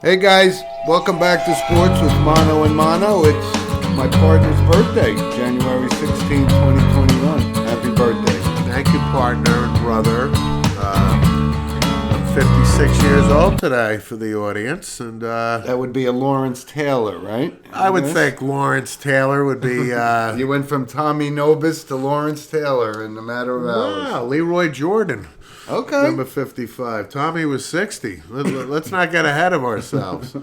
Hey guys, welcome back to Sports with Mono and Mono. It's my partner's birthday, January 16, 2021. Happy birthday. Thank you, partner and brother. I'm 56 years old today for the audience, and That would be a Lawrence Taylor, right? I would think Lawrence Taylor would be. You went from Tommy Nobis to Lawrence Taylor in a matter of hours. Wow, Leroy Jordan, Okay. number 55. Tommy was 60. Let's not get ahead of ourselves.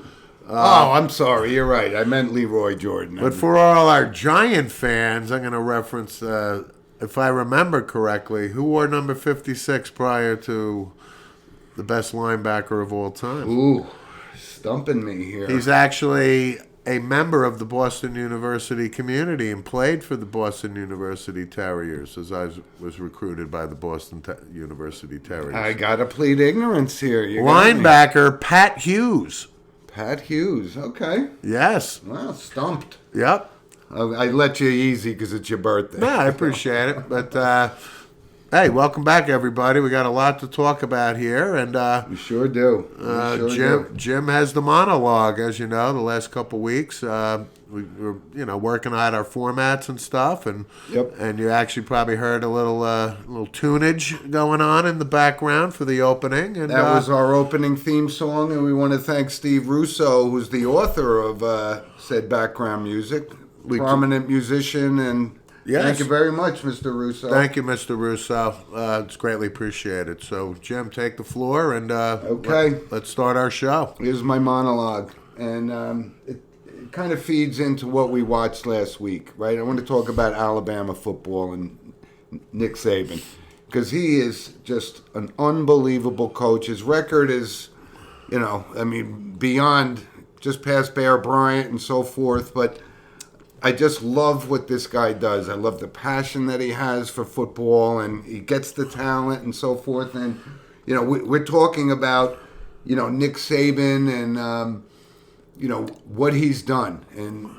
Oh, I'm sorry. You're right. I meant Leroy Jordan. But for all our Giant fans, I'm going to reference, if I remember correctly, who wore number 56 prior to the best linebacker of all time? Ooh, stumping me here. He's actually a member of the Boston University community and played for the Boston University Terriers as I was recruited by the Boston University Terriers. I gotta plead ignorance here. You got me. Linebacker Pat Hughes. Pat Hughes. Okay. Yes. Well, stumped. Yep. I let you easy because it's your birthday. No, I appreciate it. But, hey, welcome back, everybody. We got a lot to talk about here. And We sure do. We sure do. Jim has the monologue, as you know, the last couple weeks. We were, working out our formats and stuff, and Yep. and you actually probably heard a little tunage going on in the background for the opening. And That was our opening theme song, and we want to thank Steve Russo, who's the author of said background music, prominent musician, and Yes. thank you very much, Mr. Russo. Thank you, Mr. Russo. It's greatly appreciated. So, Jim, take the floor, and Okay. let's start our show. Here's my monologue, and it kind of feeds into what we watched last week, right? I want to talk about Alabama football and Nick Saban, because he is just an unbelievable coach. His record is, beyond just past Bear Bryant and so forth, but I just love what this guy does. I love the passion that he has for football, and he gets the talent and so forth. And, we're talking about, Nick Saban and, what he's done. And,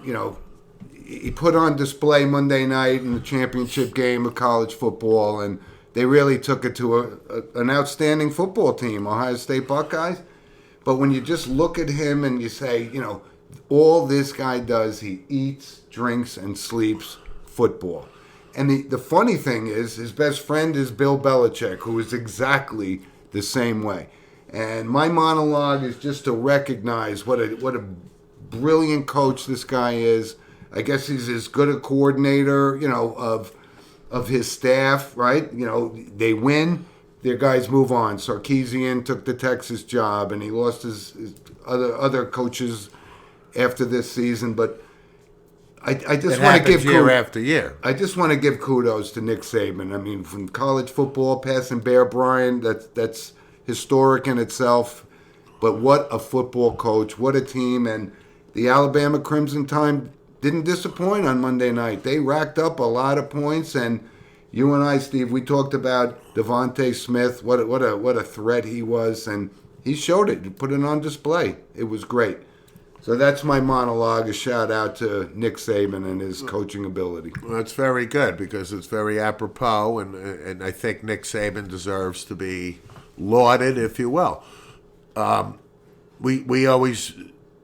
he put on display Monday night in the championship game of college football, and they really took it to an outstanding football team, Ohio State Buckeyes. But when you just look at him and you say, all this guy does, he eats, drinks, and sleeps football. And the funny thing is, his best friend is Bill Belichick, who is exactly the same way. And my monologue is just to recognize what a brilliant coach this guy is. I guess he's as good a coordinator, of his staff, right? They win, their guys move on. Sarkisian took the Texas job, and he lost his other coaches after this season, but I just want to give year after year. I just want to give kudos to Nick Saban. I mean, from college football, passing Bear Bryant, that's historic in itself. But what a football coach! What a team! And the Alabama Crimson Tide didn't disappoint on Monday night. They racked up a lot of points, and you and I, Steve, we talked about Devontae Smith. What a threat he was, and he showed it. He put it on display. It was great. So that's my monologue, a shout out to Nick Saban and his coaching ability. Well, that's very good because it's very apropos, and I think Nick Saban deserves to be lauded, if you will. We always,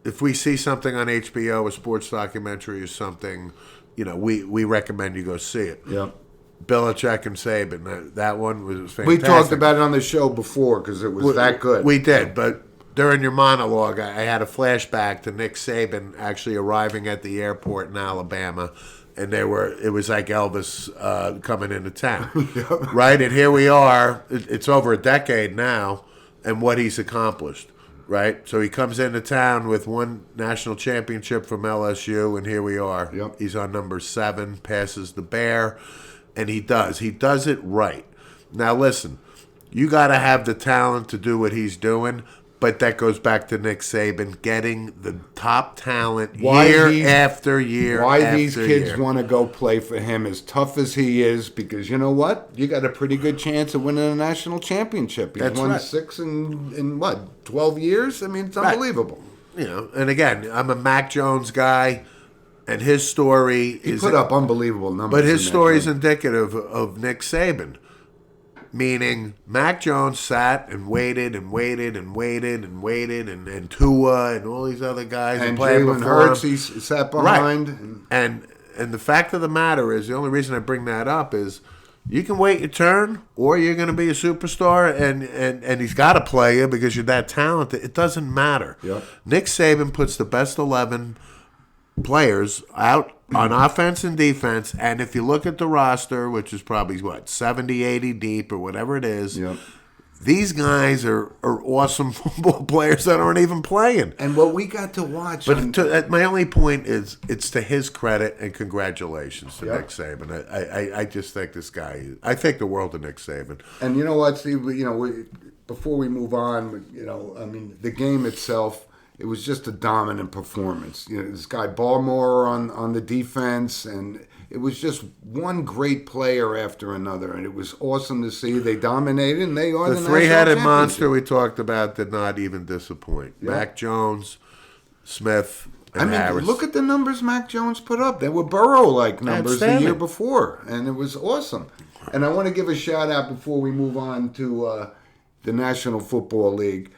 if we see something on HBO, a sports documentary or something, we recommend you go see it. Yep. Belichick and Saban, that one was fantastic. We talked about it on the show before because it was that good. We did, but during your monologue, I had a flashback to Nick Saban actually arriving at the airport in Alabama, and it was like Elvis coming into town, right? And here we are. It's over a decade now, and what he's accomplished, right? So he comes into town with one national championship from LSU, and here we are. Yep. He's on number 7, passes the Bear, and he does it right. Now listen, you got to have the talent to do what he's doing. But that goes back to Nick Saban getting the top talent year after year. Why these kids want to go play for him, as tough as he is, because you know what? You got a pretty good chance of winning a national championship. He's won 6 in 12 years? I mean, it's unbelievable. And again, I'm a Mac Jones guy, and his story he put up unbelievable numbers. But his story is indicative of Nick Saban. Meaning, Mac Jones sat and waited and waited and waited and waited, and Tua and all these other guys And playing Jalen before Hurts, him. he sat behind. Right. And the fact of the matter is, the only reason I bring that up is you can wait your turn, or you're going to be a superstar, and he's got to play you because you're that talented. It doesn't matter. Yep. Nick Saban puts the best 11 players out on offense and defense, and if you look at the roster, which is probably, 70, 80 deep or whatever it is, Yep. these guys are awesome football players that aren't even playing. And what we got to watch. But my only point is, it's to his credit, and congratulations to Yep. Nick Saban. I just think this guy, I think the world of Nick Saban. And you know what, Steve? Before we move on, the game itself, it was just a dominant performance. This guy Barmore on the defense, and it was just one great player after another, and it was awesome to see. They dominated, and they are the The national three-headed championship. monster we talked about did not even disappoint. Yeah. Mac Jones, Smith, and Harris. Look at the numbers Mac Jones put up. They were Burrow-like numbers the Outstanding. year before, and it was awesome. And I want to give a shout-out before we move on to the National Football League.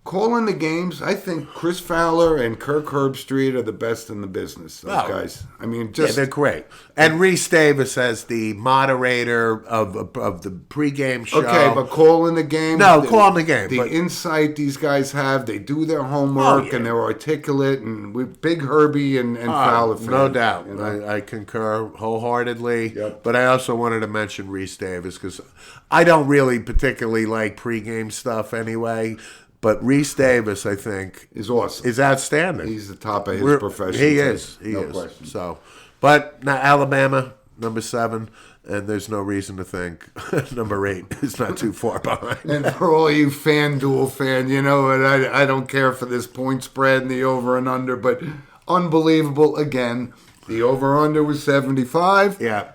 Calling the games, I think Chris Fowler and Kirk Herbstreit are the best in the business. Those Oh. guys. Yeah, Just they're great. And Reese Davis as the moderator of the pregame show. okay, but calling the game. No, calling the game, The but- insight these guys have, they do their homework, Oh, yeah. and they're articulate, and we're big Herbie and Fowler fans. No doubt. you know? I concur wholeheartedly. Yep. But I also wanted to mention Reese Davis because I don't really particularly like pregame stuff anyway. But Reese Davis, I think, He's awesome. is outstanding. He's the top of his profession. He too. is. He no is. question. So, but now Alabama, number 7, and there's no reason to think number 8 is not too far behind. And for all you FanDuel fans, and I don't care for this point spread and the over and under, but unbelievable again. The over under was 75. Yeah.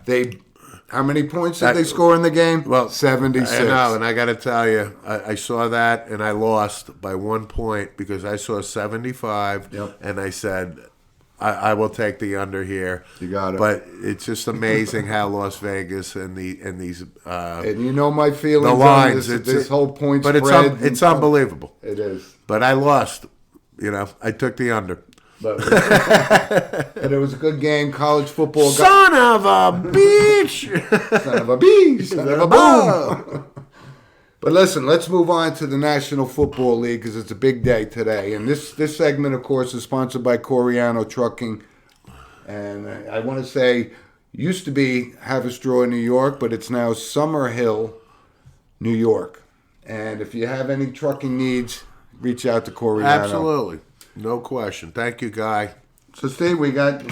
How many points did they score in the game? Well, 76. I know, and I got to tell you, I saw that and I lost by 1 point because I saw 75, Yep. and I said, I will take the under here. You got it. But it's just amazing how Las Vegas and these And you know my feelings the on lines. this whole point but spread. it's unbelievable. It is. But I lost. I took the under. But it was a good game. College football got Son of a bitch! son of a bee, son of a boom. But listen, let's move on to the National Football League because it's a big day today. And this segment, of course, is sponsored by Coriano Trucking. And I want to say, used to be Haverstraw, New York, but it's now Summerhill, New York. And if you have any trucking needs, reach out to Coriano. Absolutely. No question. Thank you, Guy. So, Steve, we got,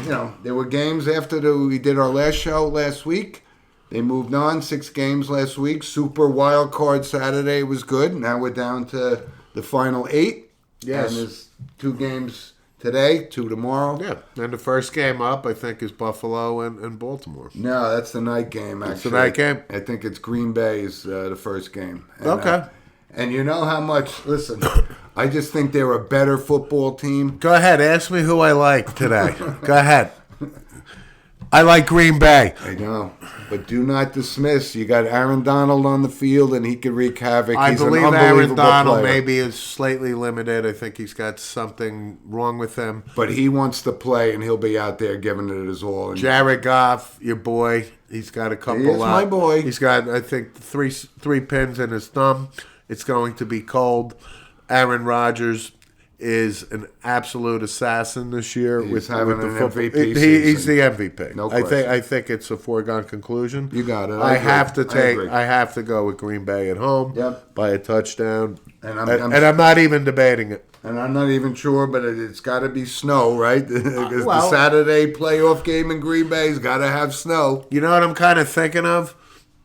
there were games after we did our last show last week. They moved on, 6 games last week. Super wild card Saturday was good. Now we're down to the final 8. Yes. And there's 2 games today, 2 tomorrow. Yeah. And the first game up, I think, is Buffalo and Baltimore. No, that's the night game, actually. It's the night game? I think it's Green Bay is the first game. And, Okay. And you know how much, listen, I just think they're a better football team. Go ahead. Ask me who I like today. Go ahead. I like Green Bay. I know. But do not dismiss. You got Aaron Donald on the field, and he could wreak havoc. I He's believe an Aaron unbelievable Donald player. maybe is slightly limited. I think he's got something wrong with him. But he wants to play, and he'll be out there giving it his all. And Jared Goff, your boy, he's got a couple. He is my boy. He's got, I think, three pins in his thumb. It's going to be cold. Aaron Rodgers is an absolute assassin this year. He's with having the an football. MVP He's season. the MVP. No I question. think it's a foregone conclusion. You got it. I agree. have to agree. I have to go with Green Bay at home. Yep. By a touchdown. And And I'm not even debating it. And I'm not even sure, but it's got to be snow, right? Because well- the Saturday playoff game in Green Bay's got to have snow. You know what I'm kind of thinking of?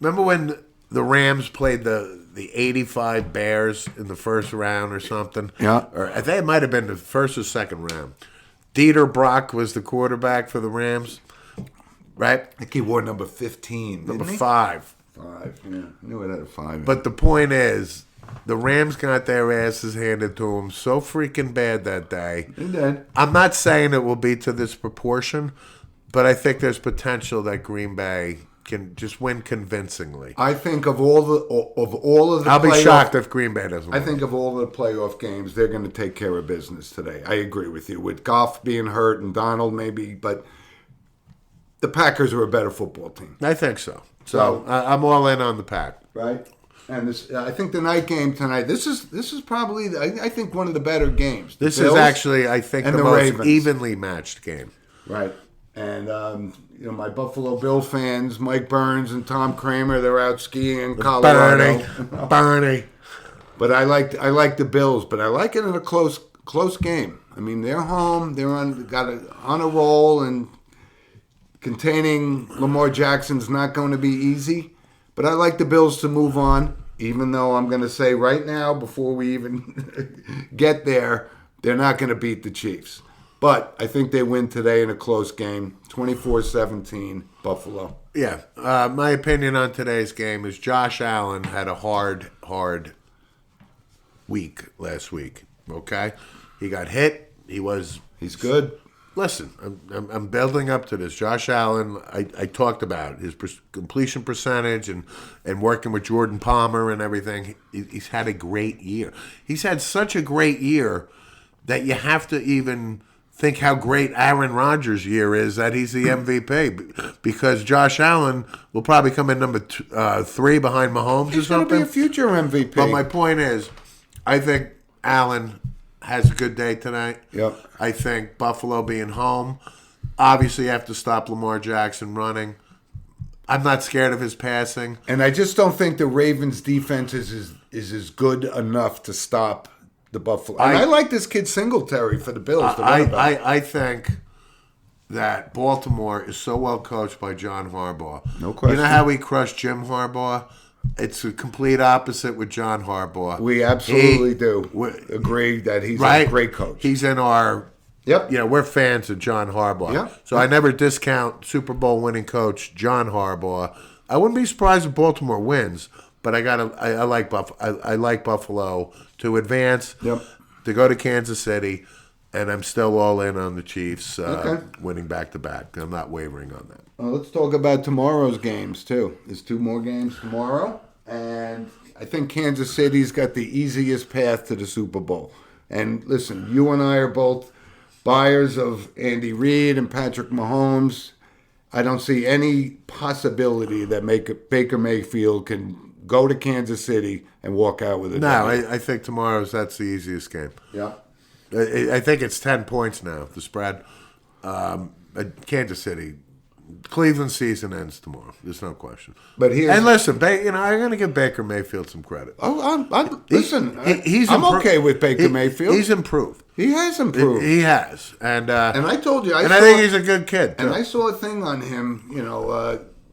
Remember when the Rams played the 85 Bears in the first round or something? Yeah. Or I think it might have been the first or second round. Dieter Brock was the quarterback for the Rams, right? I think he wore number 15. Number didn't he? 5. 5, yeah. I knew it had a 5. But the point is, the Rams got their asses handed to them so freaking bad that day. They did. I'm not saying it will be to this proportion, but I think there's potential that Green Bay can just win convincingly. I think of all of the I'll be playoff- shocked if Green Bay doesn't I win. think of all the playoff games, they're going to take care of business today. I agree with you. With Goff being hurt and Donald maybe, but the Packers are a better football team, I think so. So I'm all in on the Pack. right? And this, I think the night game tonight. This is probably I think one of the better games. The This Bills is actually, I think, and the the most Ravens. evenly matched game. right. And my Buffalo Bill fans, Mike Burns and Tom Kramer, they're out skiing in Colorado. Bernie. But I like the Bills, but I like it in a close game. I mean, they're home, they're on a roll, and containing Lamar Jackson's not going to be easy. But I like the Bills to move on, even though I'm going to say right now, before we even get there, they're not going to beat the Chiefs. But I think they win today in a close game, 24-17, Buffalo. Yeah. My opinion on today's game is Josh Allen had a hard week last week. Okay? He got hit. He's good. Listen, I'm building up to this. Josh Allen, I talked about his completion percentage and working with Jordan Palmer and everything. He's had a great year. He's had such a great year that you have to even think how great Aaron Rodgers' year is that he's the MVP, because Josh Allen will probably come in number 3 behind Mahomes He's or going to be something. a future MVP. But my point is, I think Allen has a good day tonight. Yep. I think Buffalo being home, obviously you have to stop Lamar Jackson running. I'm not scared of his passing. And I just don't think the Ravens' defense is as good enough to stop the Buffalo. And I like this kid Singletary for the Bills. I think that Baltimore is so well coached by John Harbaugh. No question. You know how we crushed Jim Harbaugh? It's a complete opposite with John Harbaugh. We absolutely do agree that he's a great coach. He's in our... Yep. We're fans of John Harbaugh. Yeah. So I never discount Super Bowl winning coach John Harbaugh. I wouldn't be surprised if Baltimore wins, but I like Buffalo to advance, to go to Kansas City, and I'm still all in on the Chiefs winning back-to-back. I'm not wavering on that. Well, let's talk about tomorrow's games, too. There's 2 more games tomorrow, and I think Kansas City's got the easiest path to the Super Bowl. And listen, you and I are both buyers of Andy Reid and Patrick Mahomes. I don't see any possibility that Baker Mayfield can go to Kansas City and walk out with a W. I think that's the easiest game. Yeah. I think it's 10 points now, the spread. Kansas City. Cleveland season ends tomorrow. There's no question. But and listen, I'm going to give Baker Mayfield some credit. I'm I'm okay with Baker Mayfield. He's improved. He has improved. He has, and I told you, I think he's a good kid. Too. And I saw a thing on him,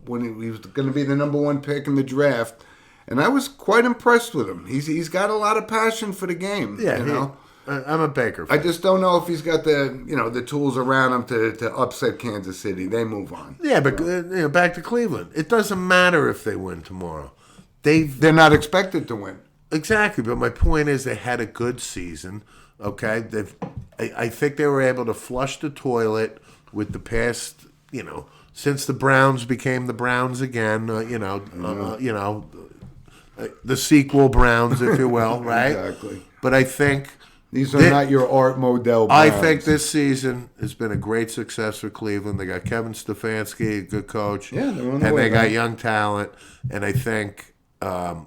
when he was going to be the number 1 pick in the draft, and I was quite impressed with him. He's got a lot of passion for the game. Yeah, I'm a Baker fan. I just don't know if he's got the tools around him to upset Kansas City. They move on. Yeah, but back to Cleveland. It doesn't matter if they win tomorrow. They're not expected to win. Exactly, but my point is they had a good season. Okay, I think they were able to flush the toilet with the past. Since the Browns became the Browns again. The sequel Browns, if you will, right? Exactly. But I think. These are not your Art Modell Browns. I think this season has been a great success for Cleveland. They got Kevin Stefanski, a good coach. Yeah, they're on the way, and they got man. young talent. And I think the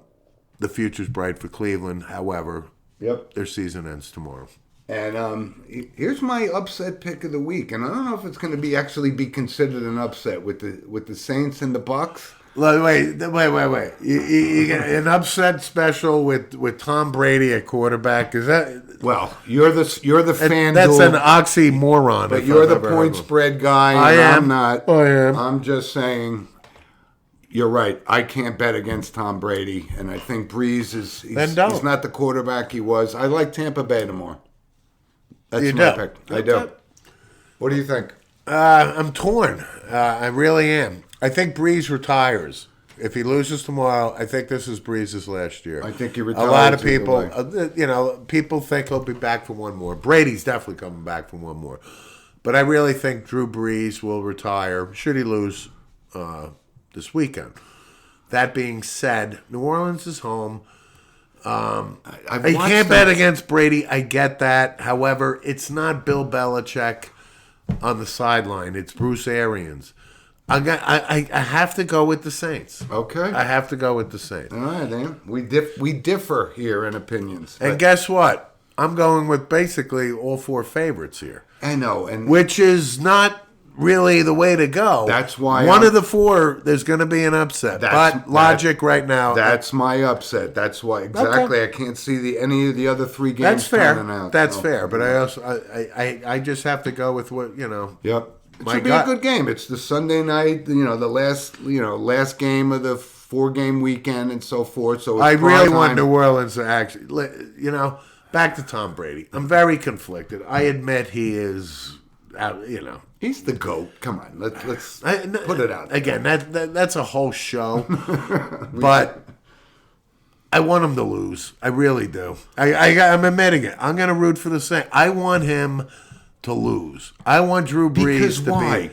future's bright for Cleveland. However, their season ends tomorrow. And here's my upset pick of the week. And I don't know if it's going to actually be considered an upset with the Saints and the Bucks. Wait. You get an upset special with Tom Brady at quarterback. Is that? Well, you're the fan. That's an oxymoron. But you're the point spread guy. I am. I'm not. I am. I'm just saying. You're right. I can't bet against Tom Brady, and I think Breeze he's not the quarterback he was. I like Tampa Bay tomorrow. That's my pick. I do. What do you think? I'm torn. I really am. I think Breeze retires. If he loses tomorrow, I think this is Breeze's last year. I think he retires. A lot of people, people think he'll be back for one more. Brady's definitely coming back for one more. But I really think Drew Brees will retire. Should he lose this weekend. That being said, New Orleans is home. You can't bet against Brady. I get that. However, it's not Bill Belichick on the sideline. It's Bruce Arians. I have to go with the Saints. Okay. I have to go with the Saints. All right, Dan. We differ here in opinions. And guess what? I'm going with basically all four favorites here. I know, and which is not really the way to go. That's why one of the four, there's going to be an upset. But logic right now. That's my upset. That's why exactly. Okay. I can't see any of the other three games. That's fair. Out, that's fair. But I just have to go with what Yep. It should be a good game. It's the Sunday night, the last game of the 4-game weekend and so forth. So it's I really want New Orleans to actually, back to Tom Brady. I'm very conflicted. I admit he is, he's the GOAT. Come on, let's put it out. Again, that's a whole show, but I want him to lose. I really do. I'm admitting it. I'm going to root for the Saints. I want him to lose. I want Drew Brees to be.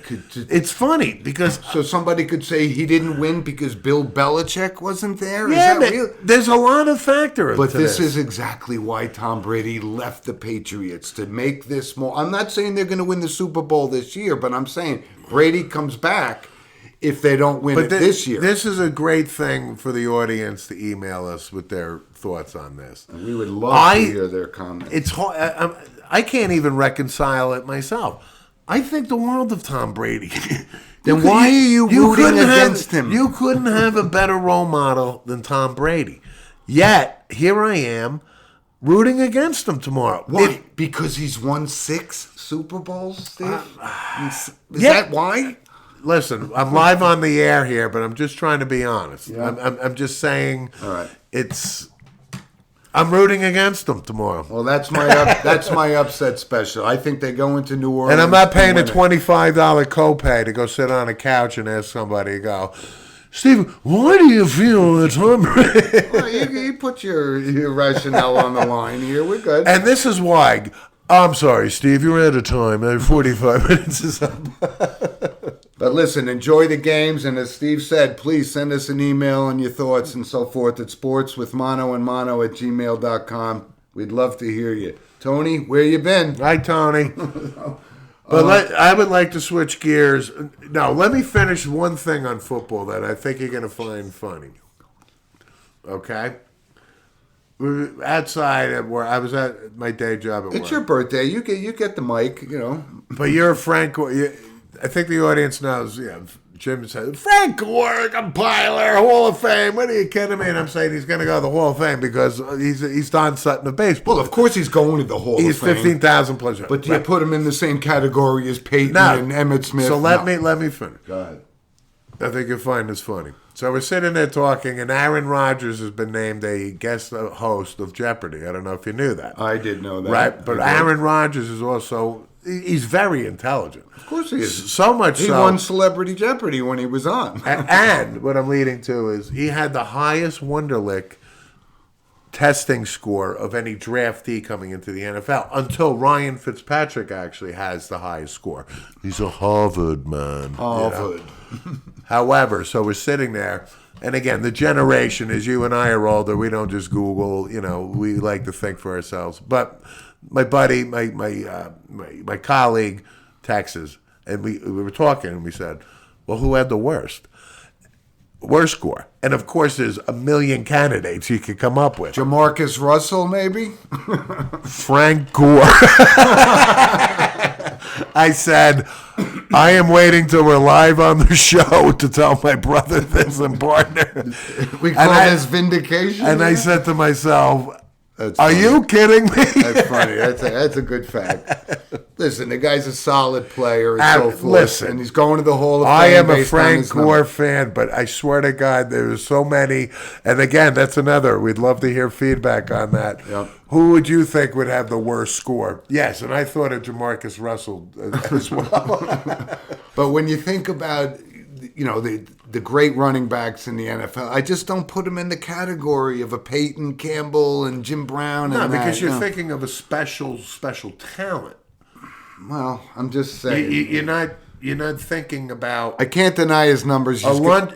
It's funny because so somebody could say he didn't win because Bill Belichick wasn't there. Yeah, there's a lot of factors. But this is exactly why Tom Brady left the Patriots to make this more. I'm not saying they're going to win the Super Bowl this year, but I'm saying Brady comes back if they don't win this year. This is a great thing for the audience to email us with their thoughts on this. And we would love to hear their comments. It's hard. I can't even reconcile it myself. I think the world of Tom Brady. Then why are you rooting against him? You couldn't have a better role model than Tom Brady. Yet, here I am rooting against him tomorrow. Why? Because he's won 6 Super Bowls, Steve? Is that why? Listen, I'm live on the air here, but I'm just trying to be honest. Yeah. I'm just saying all right. I'm rooting against them tomorrow. Well, that's my upset special. I think they go into New Orleans. And I'm not paying a $25 copay to go sit on a couch and ask somebody to go, Steve, why do you feel that Tom Brady? Well, you put your rationale on the line here. We're good. And this is why. I'm sorry, Steve. You're out of time. 45 minutes is up. But listen, enjoy the games. And as Steve said, please send us an email on your thoughts and so forth at sportswithmonoandmono@gmail.com. We'd love to hear you. Tony, where you been? Hi, Tony. But I would like to switch gears. No, let me finish one thing on football that I think you're going to find funny. Okay? Outside where I was at my day job at work. It's your birthday. You get the mic, But you're a Frank. I think the audience knows. Jim said Frank Gore, compiler, Hall of Fame. What are you kidding me? And I'm saying he's going to go to the Hall of Fame because he's Don Sutton of baseball. Well, of course he's going to the Hall of Fame. He's 15,000 plus. But do you put him in the same category as Peyton and Emmitt Smith? So let me finish. Go ahead. I think you'll find this funny. So we're sitting there talking, and Aaron Rodgers has been named a guest host of Jeopardy. I don't know if you knew that. I did know that. Right, but Aaron Rodgers is also, he's very intelligent. Of course he is. So much he won Celebrity Jeopardy when he was on. And what I'm leading to is he had the highest Wonderlic testing score of any draftee coming into the NFL until Ryan Fitzpatrick actually has the highest score. He's a Harvard man. Harvard. However, so we're sitting there, and again, the generation is you and I are older. We don't just Google, we like to think for ourselves. But my buddy, my colleague, texts, and we were talking, and we said, well, who had the worst score? And of course, there's a million candidates you could come up with. Jamarcus Russell, maybe? Frank Gore. I said, I am waiting till we're live on the show to tell my brother this and partner. We call this vindication. And I said to myself, are you kidding me? That's funny. That's a good fact. Listen, the guy's a solid player and so forth. Listen, and he's going to the Hall of Fame. I am a Frank Gore fan, but I swear to God, there's so many. And again, that's another. We'd love to hear feedback on that. Yep. Who would you think would have the worst score? Yes, and I thought of Jamarcus Russell as well. But when you think about, the great running backs in the NFL, I just don't put them in the category of a Peyton Campbell and Jim Brown. No, because you're thinking of a special talent. Well, I'm just saying. You're not. thinking about I can't deny his numbers.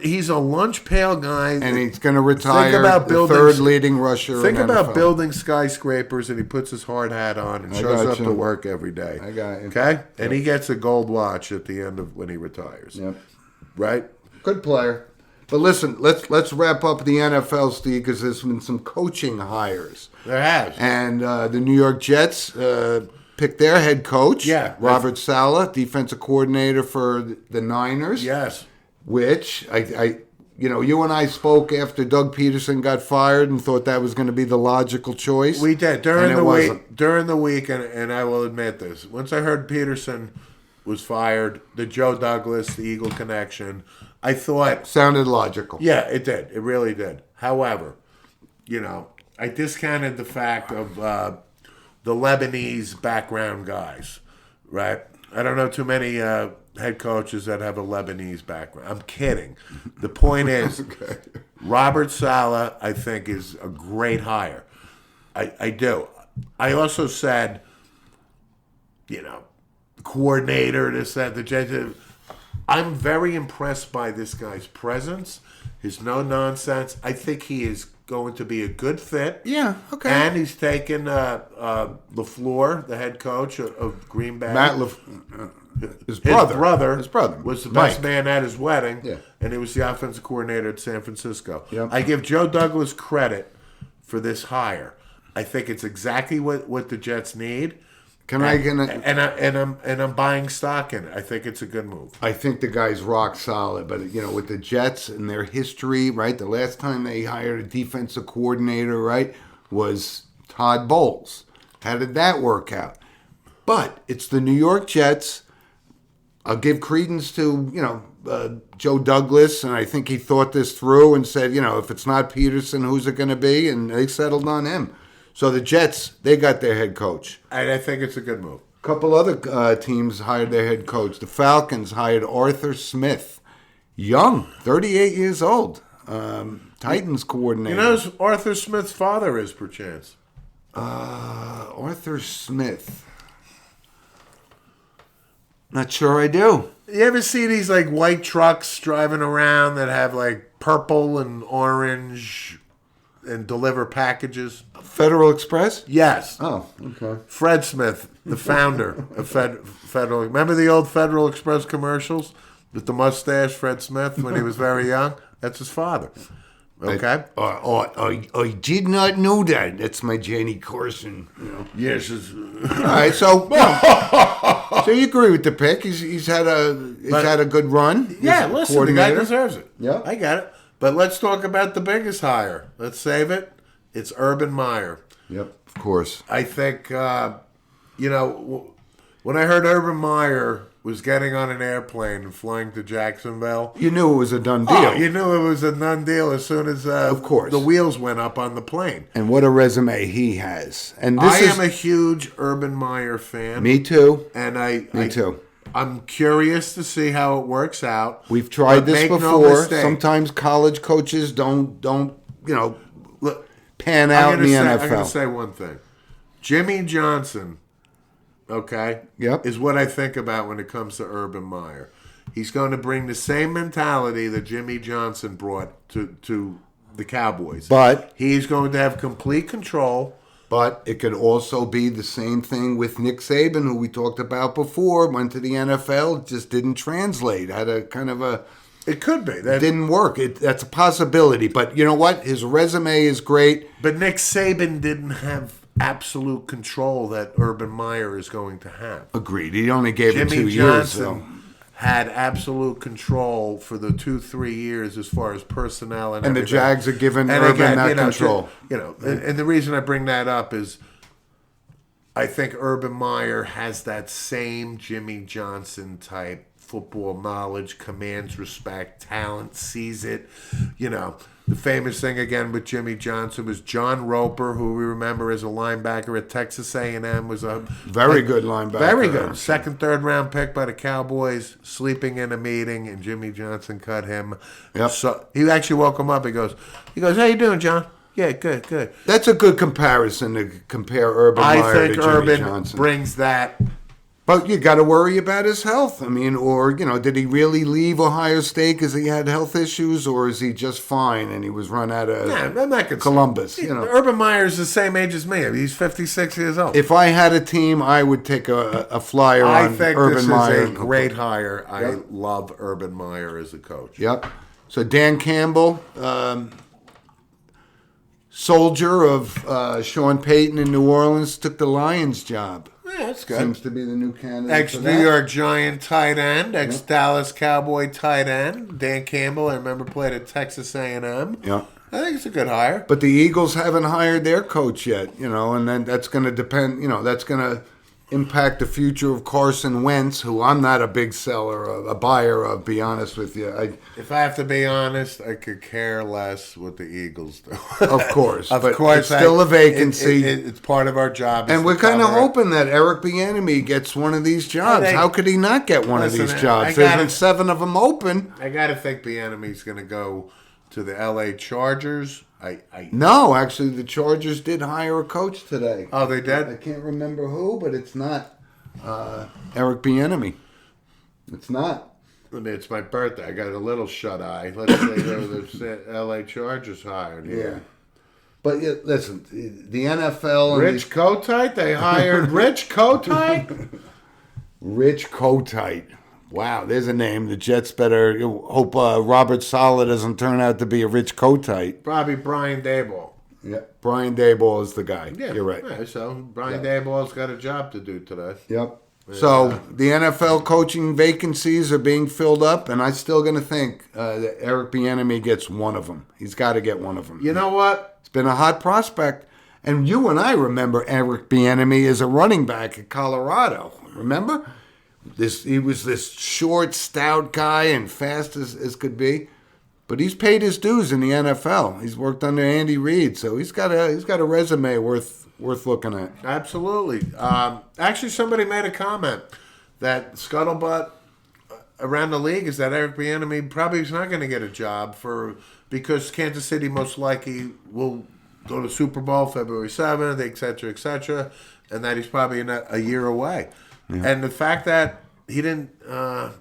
he's a lunch pail guy, and he's going to retire. Think about the third leading rusher. Think in about NFL. building skyscrapers, and he puts his hard hat on and shows up to work every day. I got you. Okay, and he gets a gold watch at the end of when he retires. Yep. Right. Good player. But listen, let's wrap up the NFL, Steve, because there's been some coaching hires. There has. And the New York Jets picked their head coach, Robert Saleh, defensive coordinator for the Niners. Yes. Which you and I spoke after Doug Peterson got fired and thought that was going to be the logical choice. We did during the week, and I will admit this. Once I heard Peterson was fired, the Joe Douglas, the Eagle connection, I thought sounded logical. Yeah, it did. It really did. However, I discounted the fact of the Lebanese background guys, right? I don't know too many head coaches that have a Lebanese background. I'm kidding. The point is, Okay. Robert Saleh, I think, is a great hire. I do. I also said, coordinator, this, that, the Jets. I'm very impressed by this guy's presence, his no-nonsense. I think he is going to be a good fit. Yeah, okay. And he's taken LaFleur, the head coach of Green Bay. His brother was the Mike. best man at his wedding, Yeah. and he was the offensive coordinator at San Francisco. Yep. I give Joe Douglas credit for this hire. I think it's exactly what the Jets need. I'm buying stock in it. I think it's a good move. I think the guy's rock solid, but with the Jets and their history, right? The last time they hired a defensive coordinator, right, was Todd Bowles. How did that work out? But it's the New York Jets. I'll give credence to Joe Douglas, and I think he thought this through and said, if it's not Peterson, who's it going to be? And they settled on him. So the Jets, they got their head coach. And I think it's a good move. A couple other teams hired their head coach. The Falcons hired Arthur Smith. Young, 38 years old. Titans coordinator. You know who Arthur Smith's father is, perchance? Arthur Smith. Not sure I do. You ever see these like white trucks driving around that have like purple and orange and deliver packages? Federal Express? Yes. Oh, okay. Fred Smith, the founder of Federal. Remember the old Federal Express commercials with the mustache, Fred Smith, when he was very young? That's his father. Okay. I did not know that. That's my Jenny Carson. Yes. All right, so so you agree with the pick? He's had a good run. Yeah, listen, the guy deserves it. Yeah, I got it. But let's talk about the biggest hire. Let's save it. It's Urban Meyer. Yep, of course. I think when I heard Urban Meyer was getting on an airplane and flying to Jacksonville, you knew it was a done deal. Oh, you knew it was a done deal as soon as of course the wheels went up on the plane. And what a resume he has. And I am a huge Urban Meyer fan. Me too. And Me too. I'm curious to see how it works out. We've tried this before. Sometimes college coaches don't pan out in the NFL. I'm going to say one thing. Jimmy Johnson, okay, yep, is what I think about when it comes to Urban Meyer. He's going to bring the same mentality that Jimmy Johnson brought to the Cowboys. But he's going to have complete control. But it could also be the same thing with Nick Saban, who we talked about before, went to the NFL, just didn't translate. Had a kind of a... It could be. That didn't work. That's a possibility. But you know what? His resume is great. But Nick Saban didn't have absolute control that Urban Meyer is going to have. Agreed. He only gave Jimmy it 2 Johnson years, though. Had absolute control for the 2-3 years as far as personnel and the everything. Jags are giving Urban that control. And the reason I bring that up is I think Urban Meyer has that same Jimmy Johnson type football knowledge, commands respect, talent, sees it. The famous thing again with Jimmy Johnson was John Roper, who we remember as a linebacker at Texas A&M, was a very good linebacker. Very good. Second, third round pick by the Cowboys, sleeping in a meeting, and Jimmy Johnson cut him. Yep. So he actually woke him up. He goes, how you doing, John? Yeah, good. That's a good comparison to compare Urban Meyer to Jimmy Johnson. Brings that But you got to worry about his health. I mean, or, did he really leave Ohio State because he had health issues, or is he just fine and he was run out of I'm not concerned. Columbus? Urban Meyer's the same age as me. He's 56 years old. If I had a team, I would take a flyer I on think Urban this Meyer. is a great hire. I love Urban Meyer as a coach. Yep. So Dan Campbell, soldier of Sean Payton in New Orleans, took the Lions job. Yeah, that's good. Seems to be the new candidate. Ex-New York Giant tight end, ex-Dallas Cowboy tight end. Dan Campbell, I remember, played at Texas A&M. Yeah. I think it's a good hire. But the Eagles haven't hired their coach yet, and then that's going to depend, that's going to impact the future of Carson Wentz, who I'm not a big seller of, a buyer of, be honest with you. If I have to be honest, I could care less what the Eagles do. Of course. Of but course. it's still a vacancy. It's part of our job. And we're kind of hoping that Eric Bieniemy gets one of these jobs. How could he not get one of these jobs? There's been 7 of them open. I got to think Bieniemy's going to go to the L.A. Chargers. No, actually, the Chargers did hire a coach today. Oh, they did? I can't remember who, but it's not Eric Bieniemy. It's not. I mean, it's my birthday. I got a little shut eye. Let's say the L.A. Chargers hired. Yeah. But listen, the NFL... Rich Kotite? They hired Rich Kotite? Rich Kotite. Wow, there's a name. The Jets better hope Robert Saleh doesn't turn out to be a Rich Kotite. Probably Brian Daboll. Yeah, Brian Daboll is the guy. Yeah, you're right. Yeah, so Brian Daboll's got a job to do today. Yep. So the NFL coaching vacancies are being filled up, and I'm still going to think that Eric Bieniemy gets one of them. He's got to get one of them. You know what? It's been a hot prospect, and you and I remember Eric Bieniemy as a running back at Colorado. Remember? He was this short, stout guy and fast as could be, but he's paid his dues in the NFL. He's worked under Andy Reid, so he's got a resume worth looking at. Absolutely. Actually, somebody made a comment that scuttlebutt around the league is that Eric Bieniemy probably is not going to get a job because Kansas City most likely will go to Super Bowl February 7th, et cetera, and that he's probably a year away. Yeah. And the fact that he didn't, that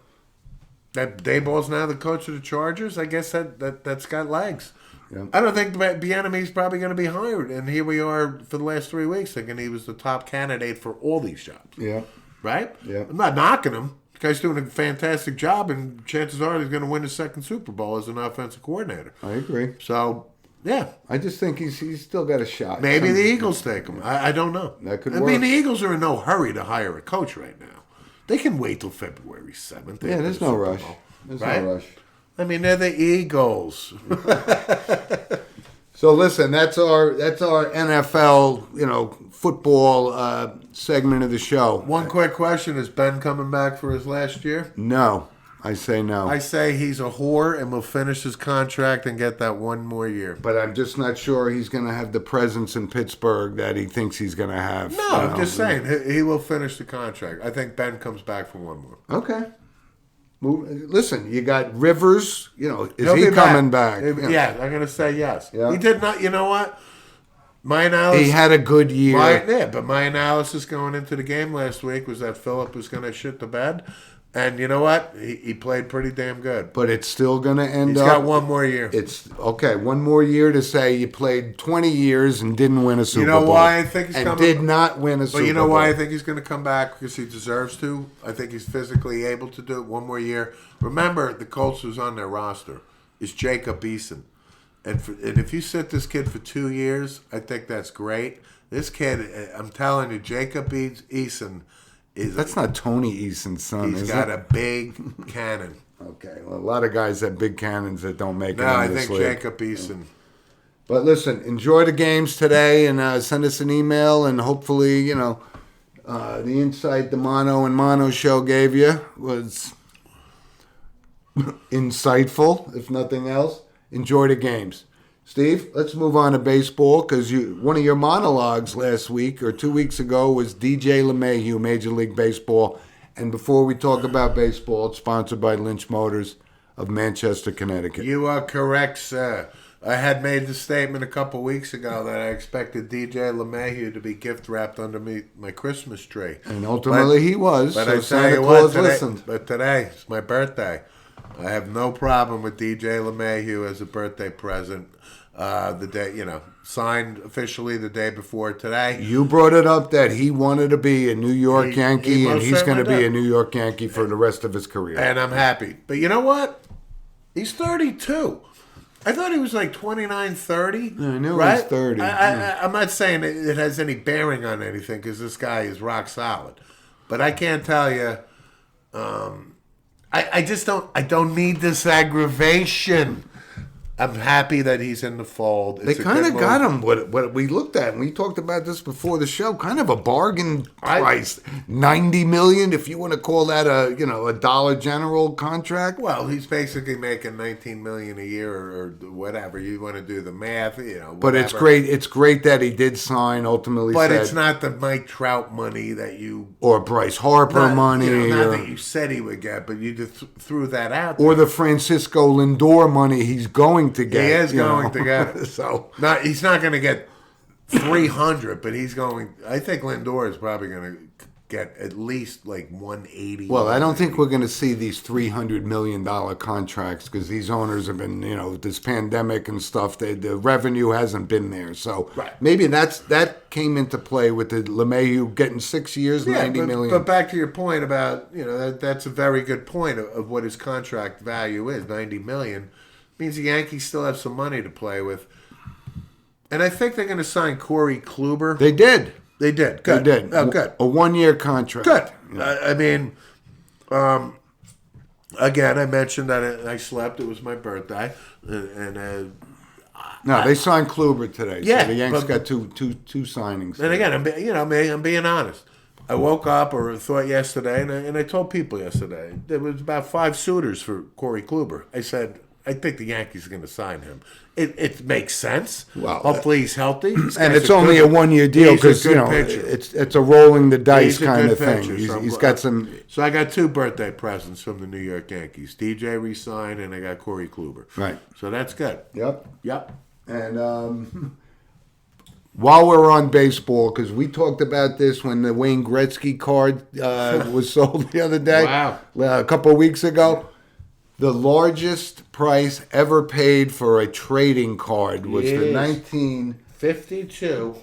Daboll's now the coach of the Chargers, I guess that's got legs. Yeah. I don't think Bieniemy's probably going to be hired. And here we are for the last 3 weeks thinking he was the top candidate for all these jobs. Yeah. Right? Yeah. I'm not knocking him. The guy's doing a fantastic job, and chances are he's going to win his second Super Bowl as an offensive coordinator. I agree. So, yeah. I just think he's still got a shot. Maybe the Eagles take him. I don't know. That could work. I mean, the Eagles are in no hurry to hire a coach right now. They can wait till February 7th. Yeah, there's no rush. There's no rush. I mean, they're the Eagles. So listen, that's our NFL, football segment of the show. One quick question: is Ben coming back for his last year? No, I say no. I say he's a whore and will finish his contract and get that one more year. But I'm just not sure he's going to have the presence in Pittsburgh that he thinks he's going to have. No, I'm just saying he will finish the contract. I think Ben comes back for one more. Okay. Listen, you got Rivers. Is he coming back? Yeah, I'm going to say yes. Yeah. He did not. You know what? My analysis. He had a good year. But my analysis going into the game last week was that Phillip was going to shit the bed. And you know what? He played pretty damn good. But it's still going to end He's got one more year. It's okay. One more year to say you played 20 years and didn't win a Super Bowl. You know why I think he's coming? And did not win a Super Bowl. But you know why I think he's going to come back? Because he deserves to. I think he's physically able to do it one more year. Remember, the Colts who's on their roster is Jacob Eason. And if you sit this kid for 2 years, I think that's great. This kid, I'm telling you, Jacob Eason, that's not Tony Eason's son, He's got a big cannon. Okay, well, a lot of guys have big cannons that don't make it in this I think league. Jacob Eason. But listen, enjoy the games today and send us an email, and hopefully, the insight the Mono and Mono show gave you was insightful, if nothing else. Enjoy the games. Steve, let's move on to baseball, because one of your monologues last week or 2 weeks ago was DJ LeMahieu, Major League Baseball. And before we talk about baseball, it's sponsored by Lynch Motors of Manchester, Connecticut. You are correct, sir. I had made the statement a couple weeks ago that I expected DJ LeMahieu to be gift wrapped under my Christmas tree. And ultimately he was. But So I tell Santa you Claus what, today, listened. but today it's my birthday. I have no problem with DJ LeMahieu as a birthday present. The day, signed officially the day before today. You brought it up that he wanted to be a New York He Yankee, and most he's going to certainly be did. a New York Yankee for the rest of his career. And I'm happy. But you know what? He's 32. I thought he was like 29, 30. Yeah, I knew he right? was 30. I'm not saying it has any bearing on anything because this guy is rock solid. But I can't tell you. I just don't. I don't need this aggravation. I'm happy that he's in the fold. They kind of got him what we looked at, and we talked about this before the show. Kind of a bargain price, $90 million, if you want to call that a Dollar General contract. Well, he's basically making $19 million a year or whatever. You want to do the math, But it's great. It's great that he did sign. Ultimately, But said, it's not the Mike Trout money that you or Bryce Harper money, not or, that you said he would get, but you just threw that out. or the Francisco Lindor money he's going to get. He is you going know. to get it. So He's not going to get 300, but he's going. I think Lindor is probably going to get at least like 180. well, I don't think we're going to see these $300 million contracts because these owners have been, this pandemic and stuff. The revenue hasn't been there, so Right. maybe that came into play with the LeMahieu getting 6 years, $90 million. But back to your point about that's a very good point of what his contract value is. $90 million means the Yankees still have some money to play with, and I think they're going to sign Corey Kluber. They did. They did. Good. They did. Oh, good. A 1-year contract. Good. I mean, again, I mentioned that I slept. It was my birthday, and No, they signed Kluber today. Yeah, so the Yanks but- got two signings. and again, I'm being honest. I woke up or thought yesterday, and I told people yesterday there was about 5 suitors for Corey Kluber. I said, I think the Yankees are going to sign him. It makes sense. Well, hopefully he's healthy. This And guy's it's only a 1-year deal he's a because good pitcher. it's a rolling the dice He's a kind good of thing. pitcher, so He's I'm- got some. So I got 2 birthday presents from the New York Yankees. DJ re-signed, and I got Corey Kluber. Right. So that's good. Yep. Yep. And while we're on baseball, because we talked about this when the Wayne Gretzky card was sold the other day, Wow. a couple of weeks ago, the largest price ever paid for a trading card was the Yes. 19 52.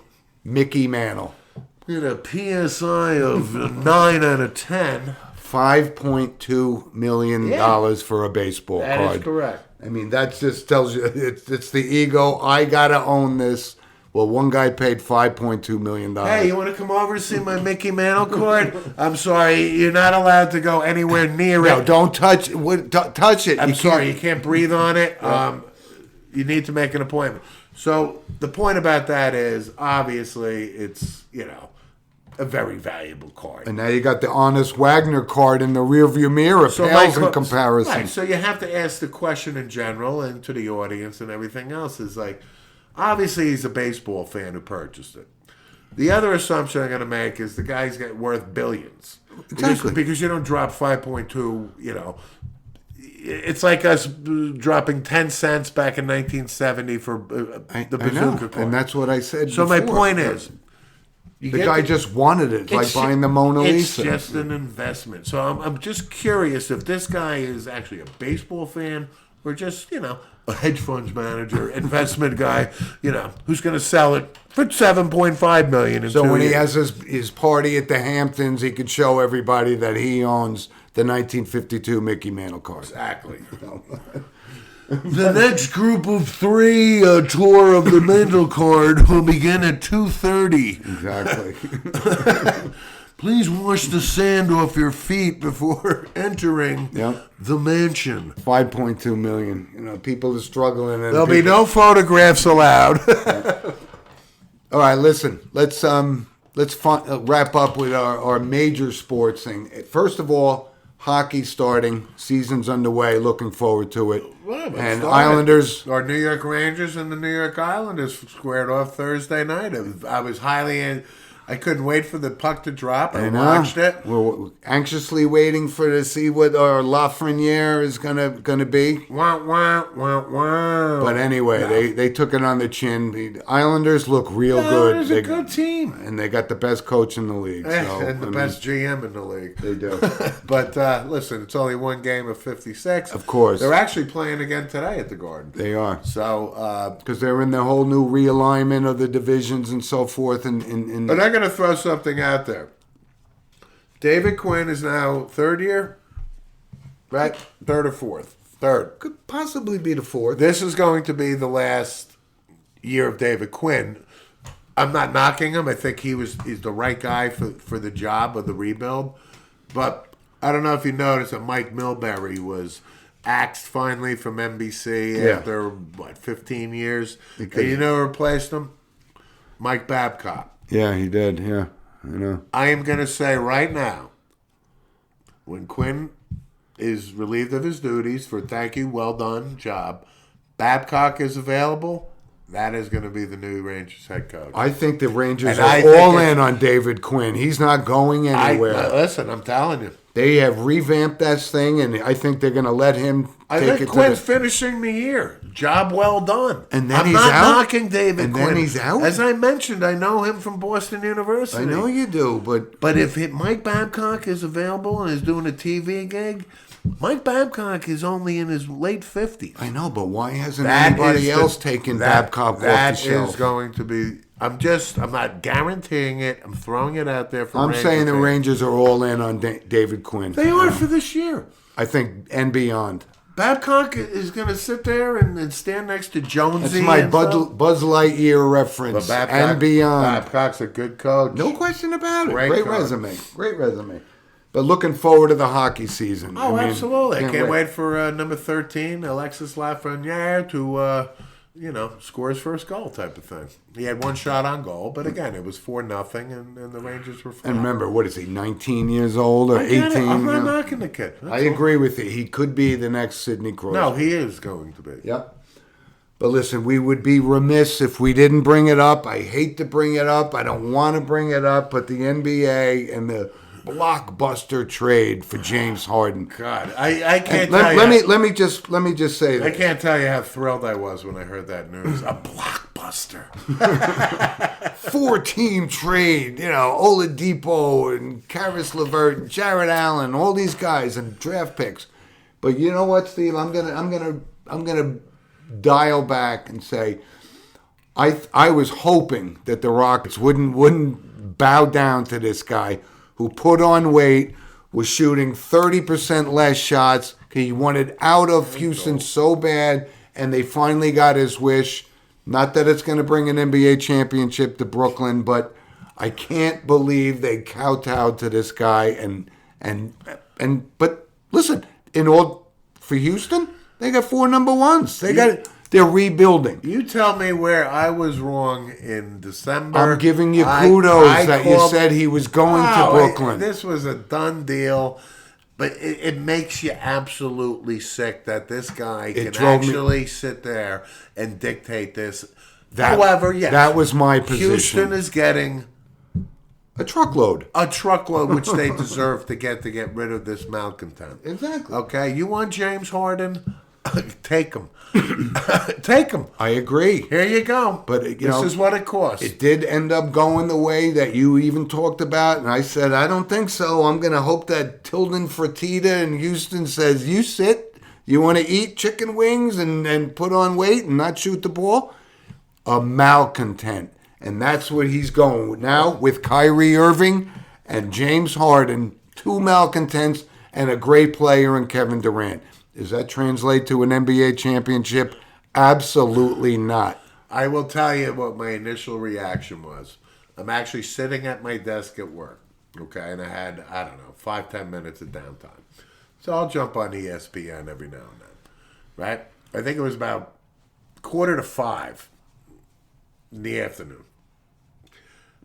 Mickey Mantle. With a PSI of 9 out of 10. $5.2 million for a baseball That card. is correct. I mean, that just tells you it's the ego. I gotta own this. Well, one guy paid $5.2 million. Hey, you want to come over and see my Mickey Mantle card? I'm sorry, you're not allowed to go anywhere near No, it. don't touch touch it. I'm sorry, you can't breathe on it. You need to make an appointment. So the point about that is, obviously, it's a very valuable card. And now you got the Honest Wagner card in the rearview mirror. Pales in comparison. Right, so you have to ask the question in general and to the audience and everything else is like, obviously he's a baseball fan who purchased it. The other assumption I'm going to make is the guy's worth billions. Exactly. Because you don't drop 5.2, it's like us dropping 10 cents back in 1970 for the I bazooka know, card. and that's what I said. So my before. point is, you the get guy just wanted it, like it's buying the Mona Lisa. It's just an investment. So I'm just curious if this guy is actually a baseball fan or just, a hedge funds manager, investment guy, who's going to sell it for $7.5 million in So 2 when he years. has his party at the Hamptons, he could show everybody that he owns the 1952 Mickey Mantle card. Exactly. The next group of 3 tour of the Mantle card will begin at 2:30. Exactly. Please wash the sand off your feet before entering Yep. the mansion. 5.2 million. People are struggling. And There'll be no photographs allowed. All right, listen. Let's wrap up with our major sports thing. First of all, hockey starting, season's underway. Looking forward to it. Well, it and started. Islanders. Our New York Rangers and the New York Islanders squared off Thursday night. I I couldn't wait for the puck to drop. I You know? watched it. We're anxiously waiting to see what our Lafreniere is gonna be. Wah, wah, wah, wah. But anyway, they took it on the chin. The Islanders look real No, good. it's a good team. And they got the best coach in the league. And the best GM in the league. They do. But listen, it's only one game of 56. Of course. They're actually playing again today at the Garden. They are. So, Because they're in the whole new realignment of the divisions and so forth. And but I'm going to throw something out there. David Quinn is now third year, right? Third or fourth? Third. could possibly be the fourth. This is going to be the last year of David Quinn. I'm not knocking him. I think he's the right guy for the job of the rebuild. But I don't know if you noticed that Mike Milbury was axed finally from NBC Yeah. after, 15 years? And you know who replaced him? Mike Babcock. Yeah, he did. Yeah, I know. I am going to say right now, when Quinn is relieved of his duties for thank you, well done job, Babcock is available, that is going to be the new Rangers head coach. I think the Rangers And I are think all it's- in on David Quinn. He's not going anywhere. Listen, I'm telling you. They have revamped that thing, and I think they're going to let him I take think it Quinn's to finishing the year. Job well done. And then I'm he's not out? knocking David And Quinn. then he's out? As I mentioned, I know him from Boston University. I know you do, But if Mike Babcock is available and is doing a TV gig, Mike Babcock is only in his late 50s. I know. But why hasn't That anybody is the- else taken that- Babcock off the That shelf? is going to be. I'm not guaranteeing it. I'm throwing it out there for. I'm Ranger saying the fans. Rangers are all in on David Quinn. They are for this year. I think, and beyond. Babcock is going to sit there and stand next to Jonesy. That's my and stuff. Buzz Lightyear reference. But And beyond. Babcock's a good coach. No question about it. Great Great coach. resume. Great resume. But looking forward to the hockey season. Oh, I mean, absolutely. I can't wait for number 13, Alexis Lafreniere, to, score his first goal type of thing. He had one shot on goal, but again, it was 4-0, and the Rangers were fine. And remember, what is he, 19 years old or I get it. 18? I'm not you know? knocking the kid. That's I all. agree with you. He could be the next Sidney Crosby. No, he is going to be. Yep. But listen, we would be remiss if we didn't bring it up. I hate to bring it up. I don't want to bring it up, but the NBA and the blockbuster trade for James Harden. God, I can't And tell you. let me just say I this. can't tell you how thrilled I was when I heard that news. A blockbuster. 4-team trade, Oladipo and Karis LeVert and Jared Allen, all these guys and draft picks. But you know what, Steve? I'm gonna dial back and say I was hoping that the Rockets wouldn't bow down to this guy who put on weight, was shooting 30% less shots. He wanted out of Houston so bad, and they finally got his wish. Not that it's going to bring an NBA championship to Brooklyn, but I can't believe they kowtowed to this guy. But listen, for Houston, they got 4 number ones. They're rebuilding. You tell me where I was wrong in December. I'm giving you kudos that you said he was going to Brooklyn. This was a done deal. But it makes you absolutely sick that this guy can drove me- actually sit there and dictate this. That- However, yes, that was my position. Houston is getting A truckload. a truckload, which they deserve to get rid of this malcontent. Exactly. Okay, you want James Harden? Take him. Take him. I agree. Here you go. But, this is what it costs. It did end up going the way that you even talked about, and I said, I don't think so. I'm going to hope that Tilden Fertitta in Houston says, you sit, you want to eat chicken wings and put on weight and not shoot the ball? A malcontent. And that's what he's going with now with Kyrie Irving and James Harden, 2 malcontents and a great player in Kevin Durant. Does that translate to an NBA championship? Absolutely not. I will tell you what my initial reaction was. I'm actually sitting at my desk at work, okay, and I had, 5-10 minutes of downtime. So I'll jump on ESPN every now and then, right? I think it was about 4:45 in the afternoon.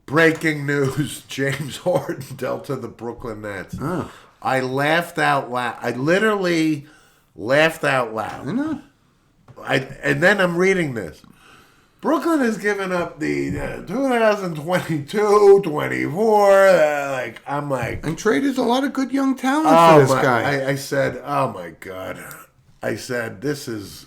Breaking news, James Harden dealt to the Brooklyn Nets. Oh. I laughed out loud. I literally laughed out loud. I know. And then I'm reading this. Brooklyn has given up the 2022, 24. I'm like, And traded a lot of good young talent oh for this my! guy. I said, oh my God! I said, this is.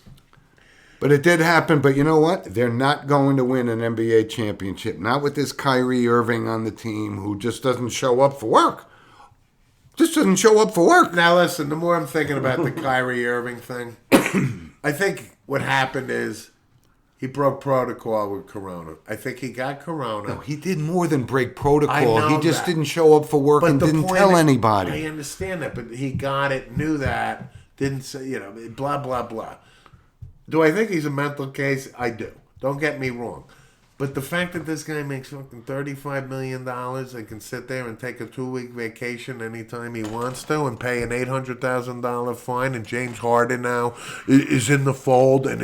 But it did happen. But you know what? They're not going to win an NBA championship. Not with this Kyrie Irving on the team who just doesn't show up for work. Just doesn't show up for work. Now listen, the more I'm thinking about the Kyrie Irving thing, I think what happened is he broke protocol with Corona. I think he got Corona. No, he did more than break I protocol. know He just that. didn't show up for work and the didn't point tell is- anybody. I understand that, but he got it, knew that, didn't say, blah, blah, blah. Do I think he's a mental case? I do. Don't get me wrong. But the fact that this guy makes fucking $35 million and can sit there and take a 2-week vacation anytime he wants to and pay an $800,000 fine, and James Harden now is in the fold, and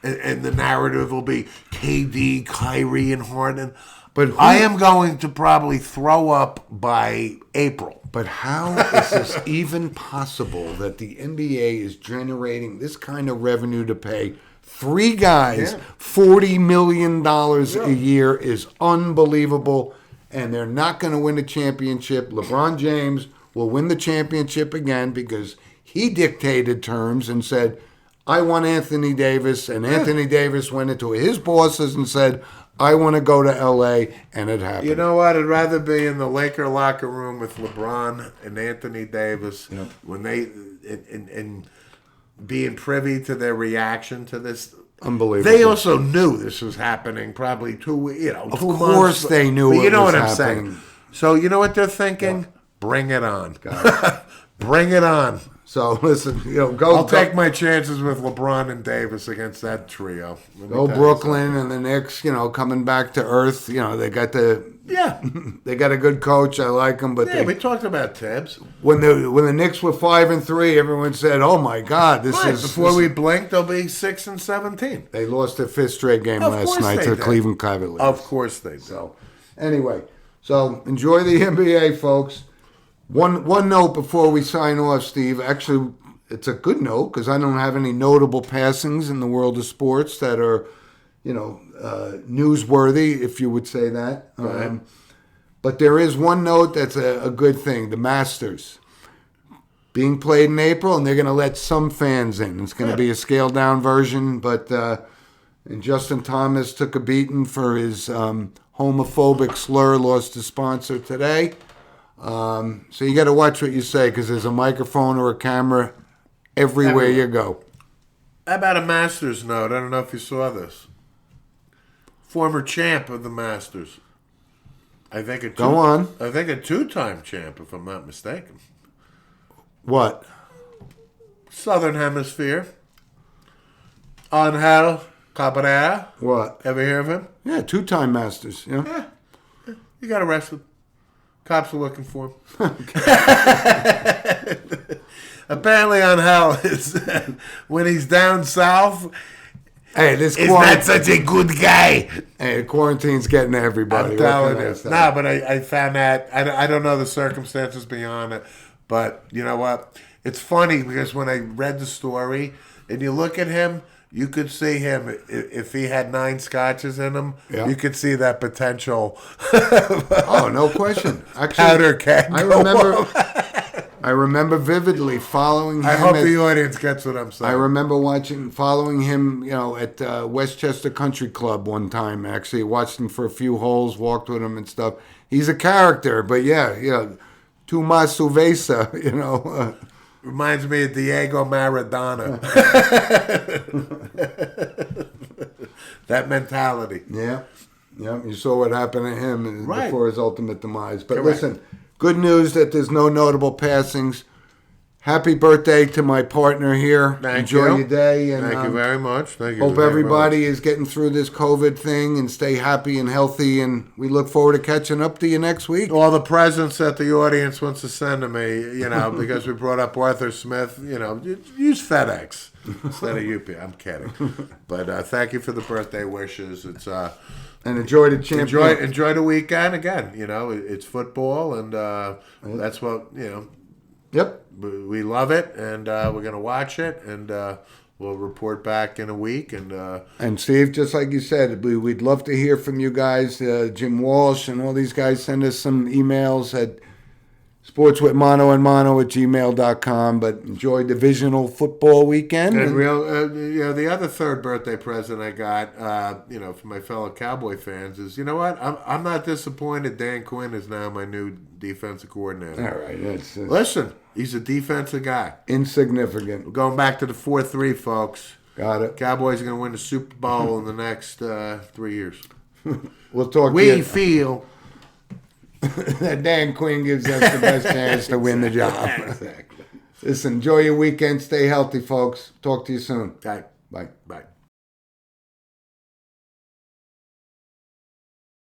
the narrative will be KD, Kyrie, and Harden. But I am going to probably throw up by April. But how is this even possible that the NBA is generating this kind of revenue to pay 3 guys $40 million a year is unbelievable, and they're not going to win a championship. LeBron James will win the championship again because he dictated terms and said, I want Anthony Davis, and Anthony Davis went into his bosses and said, I want to go to L.A., and it happened. You know what? I'd rather be in the Laker locker room with LeBron and Anthony Davis when they and being privy to their reaction to this. Unbelievable. They also knew this was happening probably 2 months. Of course they knew But it you know was what I'm happening. saying. So you know what they're thinking? Bring it on. Bring it on. So listen, go. I'll take my chances with LeBron and Davis against that trio. Let me Go tell you Brooklyn and the Knicks, coming back to earth. They got something. they got a good coach. I like them, but Yeah, we talked about Tibbs. when the Knicks were 5-3, everyone said, "Oh my God, this Right, is." before we blink, they'll be 6-17. They lost their 5th straight game Of last course night they to the did. Cleveland Cavaliers. Of course they do. So, anyway, enjoy the NBA, folks. One note before we sign off, Steve. Actually, it's a good note because I don't have any notable passings in the world of sports that are, newsworthy, if you would say that. Right. But there is one note that's a good thing. The Masters being played in April, and they're going to let some fans in. It's going to be a scaled-down version, but and Justin Thomas took a beating for his homophobic slur, lost his sponsor today. So you got to watch what you say because there's a microphone or a camera everywhere you go. How about a Masters note? I don't know if you saw this. Former champ of the Masters. I think Go on. I think a 2-time champ, if I'm not mistaken. What? Southern Hemisphere. Angel Cabrera. What? Ever hear of him? Yeah, 2-time Masters. Yeah. He got arrested. Cops are looking for him. Apparently, Angel is when he's down south. Hey, this Is not such a good guy. Hey, quarantine's getting to everybody. I'm telling What can I you. say? No, but I found that. I don't know the circumstances beyond it. But you know what? It's funny because when I read the story and you look at him, you could see him, if he had 9 scotches in him, Yeah. you could see that potential Oh, no question. Actually, powder keg. I remember vividly following him. I hope at- the audience gets what I'm saying. I remember following him, at Westchester Country Club one time. Actually, watched him for a few holes, walked with him and stuff. He's a character, but Tomas Suvesa, Reminds me of Diego Maradona. That mentality. Yeah. You saw what happened to him Right. before his ultimate demise. But Correct. listen, good news that there's no notable passings. Happy birthday to my partner here. Thank Enjoy you. your day. And Thank you very much. Thank you. hope very everybody much. is getting through this COVID thing and stay happy and healthy. And we look forward to catching up to you next week. All the presents that the audience wants to send to me, because we brought up Arthur Smith, use FedEx instead of UPS. I'm kidding. But thank you for the birthday wishes. It's And enjoy the championship. enjoy the weekend again. It's football, and that's what Yep. we love it, and we're gonna watch it, and we'll report back in a week. And Steve, just like you said, we'd love to hear from you guys. Jim Walsh and all these guys, send us some emails at sportswithmano@gmail.com. But enjoy divisional football weekend. And the other third birthday present I got, for my fellow Cowboy fans is, you know what? I'm not disappointed. Dan Quinn is now my new defensive coordinator. All right, Listen, he's a defensive guy. Insignificant. We're going back to the 4-3, folks. Got it. Cowboys are going to win the Super Bowl in the next 3 years. We'll talk. We feel that Dan Quinn gives us the best chance to win the job. Exactly. Listen, enjoy your weekend. Stay healthy, folks. Talk to you soon. Okay. Bye. Bye.